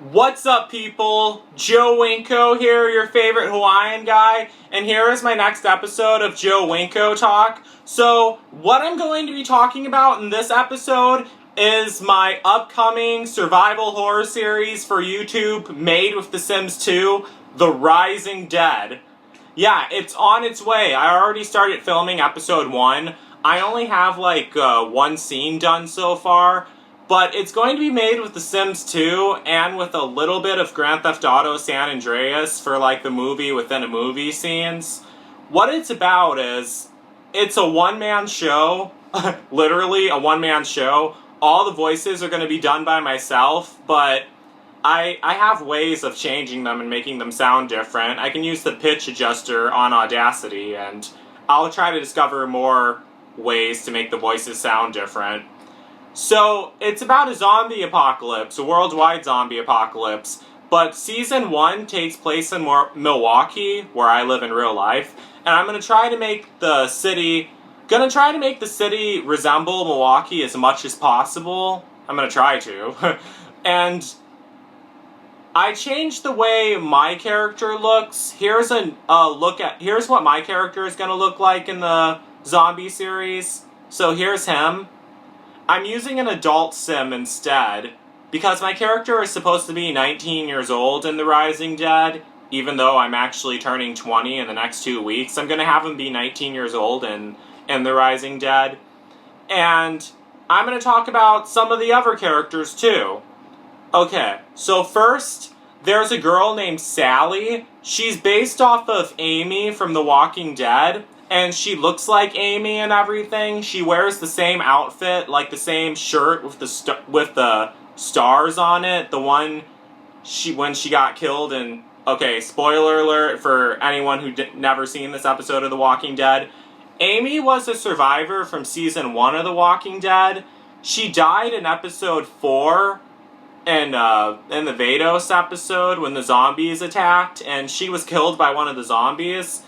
What's up, people? Joe Winko here, your favorite Hawaiian guy, and here is my next episode of Joe Winko Talk. So, what I'm going to be talking about in this episode is my upcoming survival horror series for YouTube made with The Sims 2, The Rising Dead. Yeah, it's on its way. I already started filming episode 1. I only have one scene done so far. But it's going to be made with The Sims 2 and with a little bit of Grand Theft Auto San Andreas for the movie within a movie scenes. What it's about is, it's a one-man show, literally a one-man show. All the voices are going to be done by myself, but I have ways of changing them and making them sound different. I can use the pitch adjuster on Audacity, and I'll try to discover more ways to make the voices sound different. So, it's about a zombie apocalypse, a worldwide zombie apocalypse, but Season 1 takes place in Milwaukee, where I live in real life, and I'm going to try to make the city resemble Milwaukee as much as possible. I'm going to try to. And I changed the way my character looks. Here's what my character is going to look like in the zombie series. So here's him. I'm using an adult sim instead, because my character is supposed to be 19 years old in The Rising Dead, even though I'm actually turning 20 in the next 2 weeks. I'm going to have him be 19 years old in The Rising Dead. And I'm going to talk about some of the other characters too. Okay, so first, there's a girl named Sally. She's based off of Amy from The Walking Dead. And she looks like Amy and everything. She wears the same outfit, like the same shirt with the stars on it. The one when she got killed. And okay, spoiler alert for anyone who never seen this episode of The Walking Dead. Amy was a survivor from season 1 of The Walking Dead. She died in episode 4 in the Vados episode when the zombies attacked, and she was killed by one of the zombies.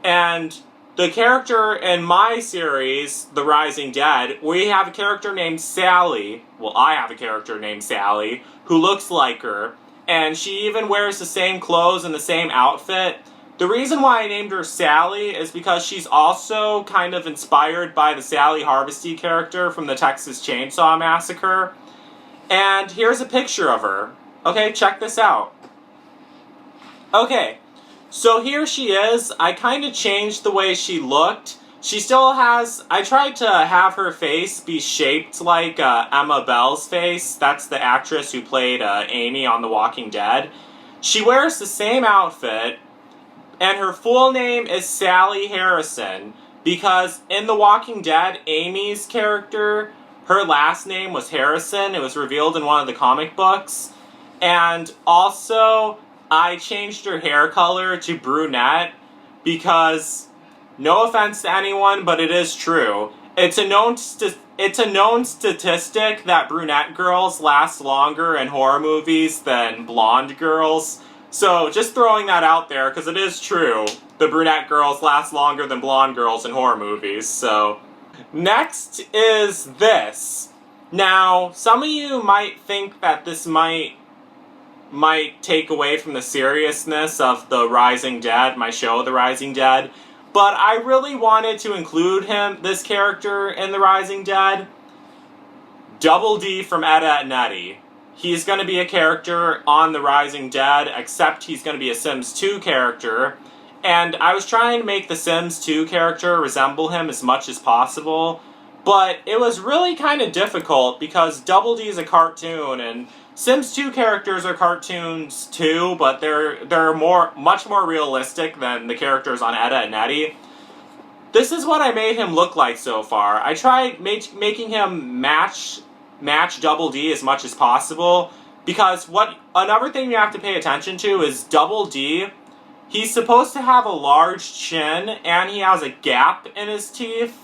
And the character in my series, The Rising Dead, we have a character named Sally. Well, I have a character named Sally, who looks like her. And she even wears the same clothes and the same outfit. The reason why I named her Sally is because she's also kind of inspired by the Sally Harvesty character from the Texas Chainsaw Massacre. And here's a picture of her. Okay, check this out. Okay. So here she is. I kind of changed the way she looked. She still has... I tried to have her face be shaped like Emma Bell's face. That's the actress who played Amy on The Walking Dead. She wears the same outfit, and her full name is Sally Harrison, because in The Walking Dead, Amy's character, her last name was Harrison. It was revealed in one of the comic books. And also, I changed her hair color to brunette because, no offense to anyone, but it is true. It's a known statistic that brunette girls last longer in horror movies than blonde girls. So, just throwing that out there, because it is true. The brunette girls last longer than blonde girls in horror movies, so. Next is this. Now, some of you might think that this might take away from the seriousness of The Rising Dead, my show, The Rising Dead. But I really wanted to include this character in The Rising Dead. Double D from Ed, Edd n Eddy. He's going to be a character on The Rising Dead, except he's going to be a Sims 2 character. And I was trying to make the Sims 2 character resemble him as much as possible. But it was really kind of difficult because Double D is a cartoon, and Sims 2 characters are cartoons too, but they're much more realistic than the characters on Ed, Edd n Eddy. This is what I made him look like so far. I tried making him match Double D as much as possible, because another thing you have to pay attention to is Double D. He's supposed to have a large chin, and he has a gap in his teeth.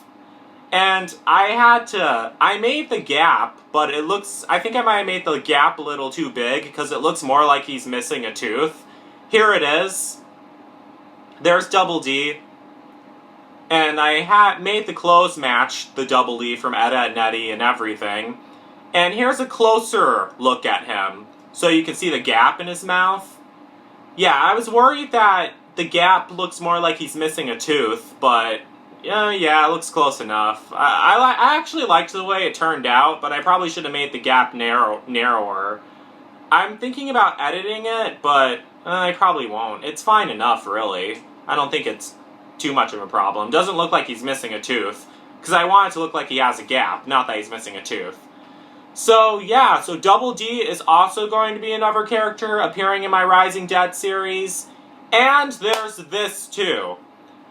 And I made the gap, but I think I might have made the gap a little too big, because it looks more like he's missing a tooth. Here it is. There's Double D. And I made the clothes match the Double D from Ed, Edd n Eddy and everything. And here's a closer look at him. so you can see the gap in his mouth. Yeah, I was worried that the gap looks more like he's missing a tooth, but yeah, it looks close enough. I actually liked the way it turned out, but I probably should have made the gap narrower. I'm thinking about editing it, but I probably won't. It's fine enough, really. I don't think it's too much of a problem. Doesn't look like he's missing a tooth, because I want it to look like he has a gap, not that he's missing a tooth. So yeah, so Double D is also going to be another character appearing in my Rising Dead series. And there's this too.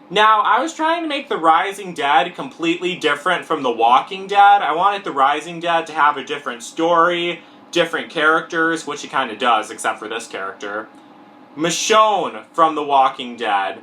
Now, I was trying to make the Rising Dead completely different from the Walking Dead. I wanted the Rising Dead to have a different story, different characters, which it kind of does, except for this character. Michonne from The Walking Dead.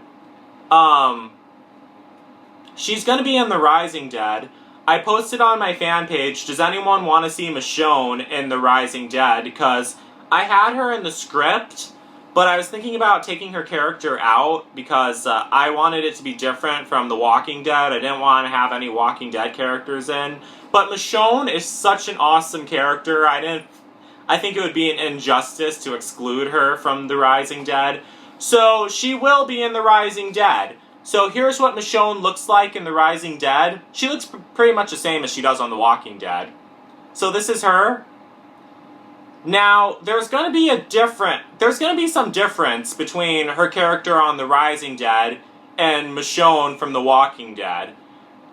She's going to be in The Rising Dead. I posted on my fan page, does anyone want to see Michonne in The Rising Dead? Because I had her in the script, but I was thinking about taking her character out because I wanted it to be different from The Walking Dead. I didn't want to have any Walking Dead characters in. But Michonne is such an awesome character. I think it would be an injustice to exclude her from The Rising Dead. So she will be in The Rising Dead. So here's what Michonne looks like in The Rising Dead. She looks pretty much the same as she does on The Walking Dead. So this is her. Now, there's going to be some difference between her character on The Rising Dead and Michonne from The Walking Dead.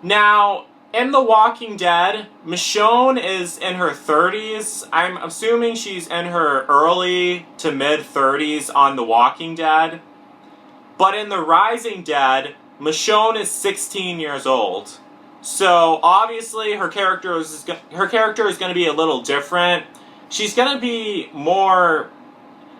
Now, in The Walking Dead, Michonne is in her 30s. I'm assuming she's in her early to mid-30s on The Walking Dead. But in The Rising Dead, Michonne is 16 years old. So, obviously, her character is going to be a little different. She's going to be more...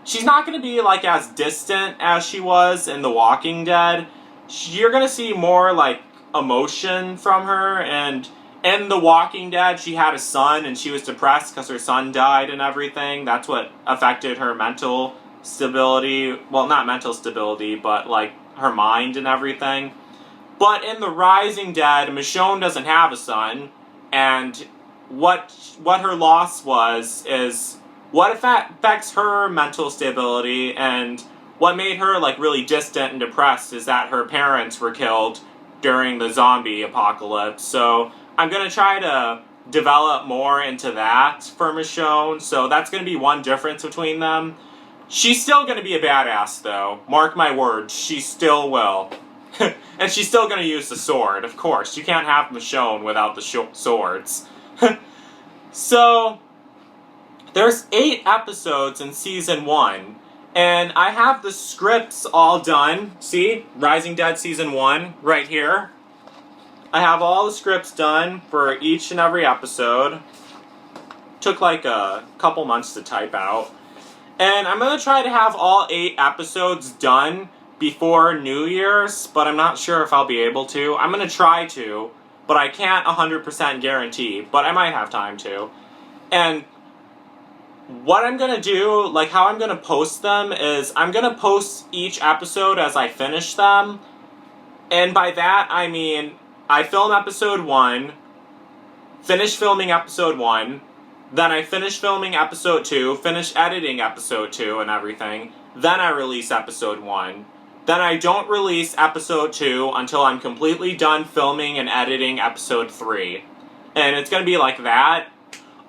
She's not going to be, like, as distant as she was in The Walking Dead. You're going to see more, like, emotion from her. And in The Walking Dead, she had a son, and she was depressed because her son died and everything. That's what affected her mental stability. Well, not mental stability, but, like, her mind and everything. But in The Rising Dead, Michonne doesn't have a son, and what her loss is what affects her mental stability, and what made her, like, really distant and depressed is that her parents were killed during the zombie apocalypse. So I'm going to try to develop more into that for Michonne, so that's going to be one difference between them. She's still going to be a badass, though. Mark my words, she still will. And she's still going to use the sword, of course. You can't have Michonne without the swords. So, there's 8 episodes in Season 1. And I have the scripts all done. See? Rising Dead Season 1, right here. I have all the scripts done for each and every episode. Took like a couple months to type out. And I'm going to try to have all 8 episodes done before New Year's, but I'm not sure if I'll be able to. I'm going to try to, but I can't 100% guarantee, but I might have time to. And what I'm going to do, like how I'm going to post them, is I'm going to post each episode as I finish them. And by that, I mean, I film episode 1, finish filming episode 1, then I finish filming episode 2, finish editing episode 2 and everything, then I release episode 1. Then I don't release episode 2 until I'm completely done filming and editing episode 3. And it's going to be like that.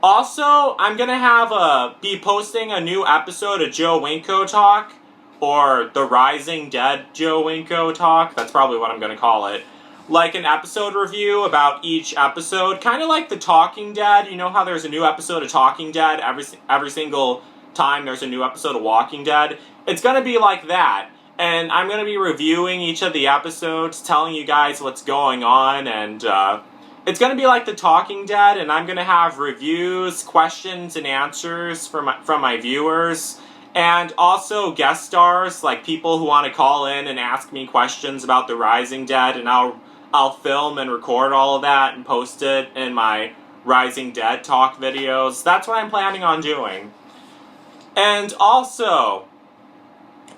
Also, I'm going to be posting a new episode of Joe Winko Talk, or the Rising Dead Joe Winko Talk. That's probably what I'm going to call it. Like an episode review about each episode, kind of like The Talking Dead. You know how there's a new episode of Talking Dead every single time there's a new episode of Walking Dead? It's going to be like that. And I'm going to be reviewing each of the episodes, telling you guys what's going on, and it's going to be like The Talking Dead, and I'm going to have reviews, questions, and answers from my viewers, and also guest stars, like people who want to call in and ask me questions about The Rising Dead, and I'll film and record all of that and post it in my Rising Dead talk videos. That's what I'm planning on doing. And also,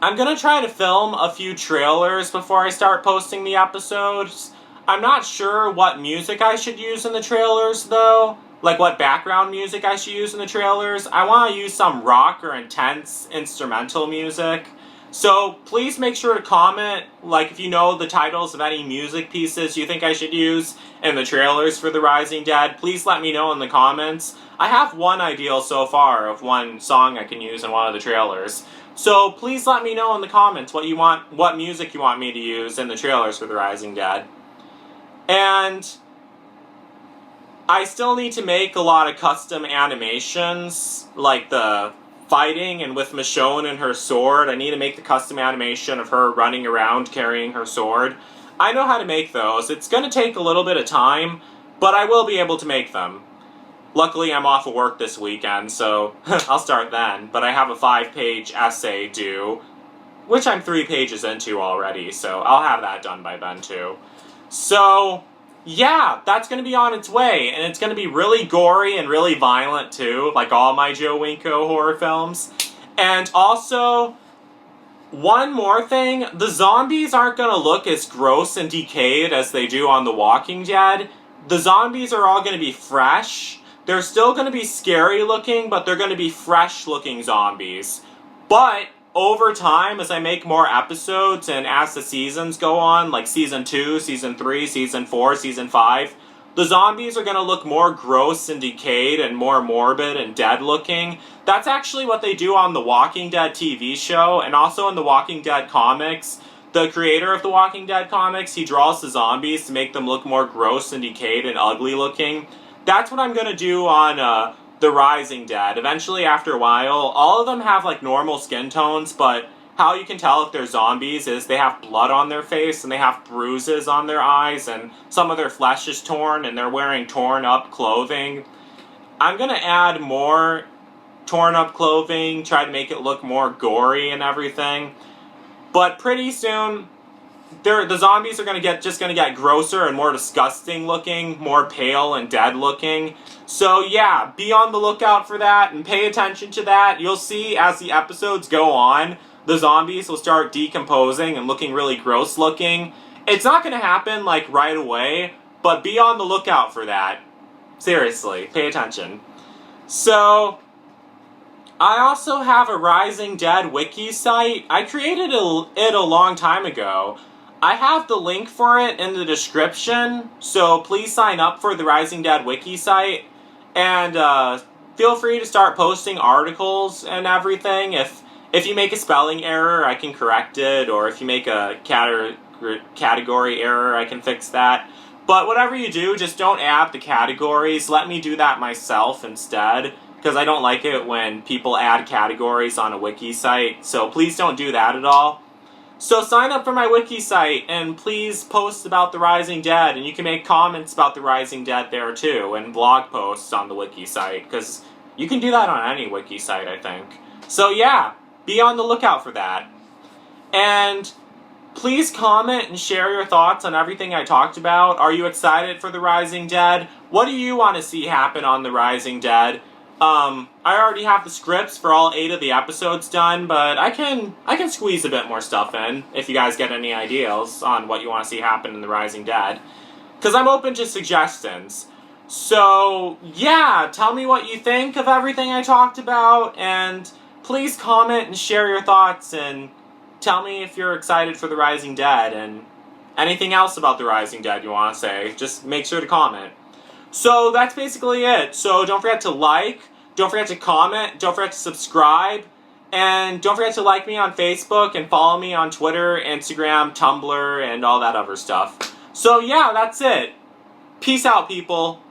I'm going to try to film a few trailers before I start posting the episodes. I'm not sure what music I should use in the trailers, though. like what background music I should use in the trailers. I want to use some rock or intense instrumental music. So please make sure to comment, like if you know the titles of any music pieces you think I should use in the trailers for The Rising Dead. Please let me know in the comments. I have one idea so far of one song I can use in one of the trailers. So please let me know in the comments what music you want me to use in the trailers for The Rising Dead. And I still need to make a lot of custom animations, like the fighting and with Michonne and her sword. I need to make the custom animation of her running around carrying her sword. I know how to make those. It's going to take a little bit of time, but I will be able to make them. Luckily, I'm off of work this weekend, so I'll start then. But I have a 5-page essay due, which I'm 3 pages into already, so I'll have that done by then too. So yeah, that's going to be on its way, and it's going to be really gory and really violent too, like all my Joe Winko horror films. And also, one more thing, the zombies aren't going to look as gross and decayed as they do on The Walking Dead. The zombies are all going to be fresh. They're still going to be scary looking, but they're going to be fresh looking zombies. But over time, as I make more episodes and as the seasons go on, like Season 2, Season 3, Season 4, Season 5, the zombies are going to look more gross and decayed and more morbid and dead looking. That's actually what they do on The Walking Dead TV show, and also in The Walking Dead comics. The creator of The Walking Dead comics, he draws the zombies to make them look more gross and decayed and ugly looking. That's what I'm going to do on The Rising Dead. Eventually, after a while, all of them have like normal skin tones, but how you can tell if they're zombies is they have blood on their face and they have bruises on their eyes and some of their flesh is torn and they're wearing torn up clothing. I'm going to add more torn up clothing, try to make it look more gory and everything. But pretty soon, the zombies are just going to get grosser and more disgusting looking, more pale and dead looking. So yeah, be on the lookout for that and pay attention to that. You'll see as the episodes go on, the zombies will start decomposing and looking really gross looking. It's not going to happen like right away, but be on the lookout for that. Seriously, pay attention. So I also have a Rising Dead wiki site. I created it a long time ago. I have the link for it in the description, so please sign up for the Rising Dead wiki site. And feel free to start posting articles and everything. If you make a spelling error, I can correct it, or if you make a category error, I can fix that. But whatever you do, just don't add the categories. Let me do that myself instead, because I don't like it when people add categories on a wiki site, so please don't do that at all. So sign up for my wiki site, and please post about The Rising Dead, and you can make comments about The Rising Dead there too, and blog posts on the wiki site, because you can do that on any wiki site, I think. So yeah, be on the lookout for that. And please comment and share your thoughts on everything I talked about. Are you excited for The Rising Dead? What do you want to see happen on The Rising Dead? I already have the scripts for all 8 of the episodes done, but I can squeeze a bit more stuff in if you guys get any ideas on what you want to see happen in The Rising Dead. Because I'm open to suggestions. So, yeah, tell me what you think of everything I talked about, and please comment and share your thoughts, and tell me if you're excited for The Rising Dead, and anything else about The Rising Dead you want to say. Just make sure to comment. So that's basically it. So don't forget to like, don't forget to comment, don't forget to subscribe, and don't forget to like me on Facebook and follow me on Twitter, Instagram, Tumblr, and all that other stuff. So yeah, that's it. Peace out, people.